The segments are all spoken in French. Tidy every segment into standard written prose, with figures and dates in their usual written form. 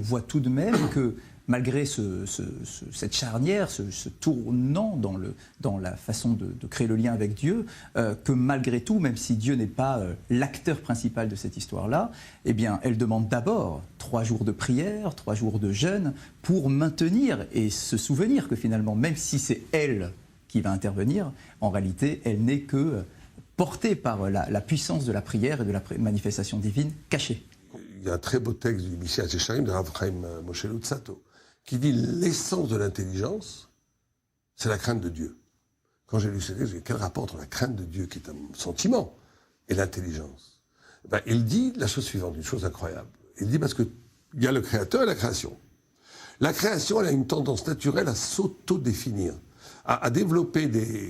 voit tout de même que malgré cette charnière, ce tournant dans la façon de créer le lien avec Dieu, que malgré tout, même si Dieu n'est pas l'acteur principal de cette histoire-là, eh bien, elle demande d'abord 3 jours de prière, 3 jours de jeûne, pour maintenir et se souvenir que finalement, même si c'est elle qui va intervenir, en réalité, elle n'est que portée par la puissance de la prière et de la manifestation divine cachée. Il y a un très beau texte du Messias Yesharim de Rav Chaim Moshe Luzzatto qui dit l'essence de l'intelligence, c'est la crainte de Dieu. Quand j'ai lu ce texte, j'ai dit quel rapport entre la crainte de Dieu, qui est un sentiment, et l'intelligence? Il dit la chose suivante, une chose incroyable. Il dit parce qu'il y a le créateur et la création. La création, elle a une tendance naturelle à s'auto-définir, à développer des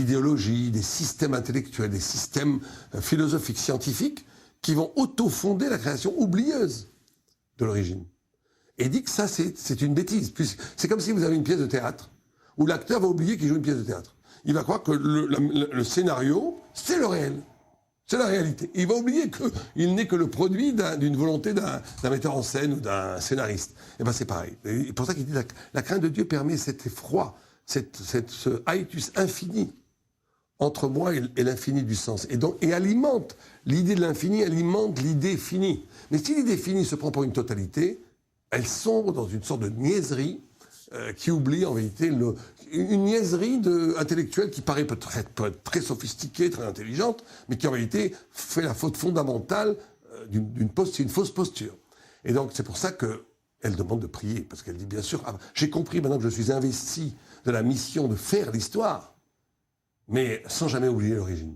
idéologies, des systèmes intellectuels, des systèmes philosophiques, scientifiques, qui vont auto-fonder la création oublieuse de l'origine. Et dit que ça, c'est une bêtise. C'est comme si vous avez une pièce de théâtre, où l'acteur va oublier qu'il joue une pièce de théâtre. Il va croire que le scénario, c'est le réel. C'est la réalité. Il va oublier qu'il n'est que le produit d'une volonté d'un metteur en scène ou d'un scénariste. Et bien c'est pareil. Et pour ça qu'il dit la crainte de Dieu permet cet effroi, ce haïtus infini entre moi et l'infini du sens. Et alimente l'idée de l'infini, alimente l'idée finie. Mais si l'idée finie se prend pour une totalité, elle sombre dans une sorte de niaiserie qui oublie en vérité une niaiserie intellectuelle qui paraît peut être très sophistiquée, très intelligente, mais qui en réalité fait la faute fondamentale c'est une fausse posture. Et donc c'est pour ça qu'elle demande de prier, parce qu'elle dit bien sûr, j'ai compris maintenant que je suis investi de la mission de faire l'histoire, mais sans jamais oublier l'origine.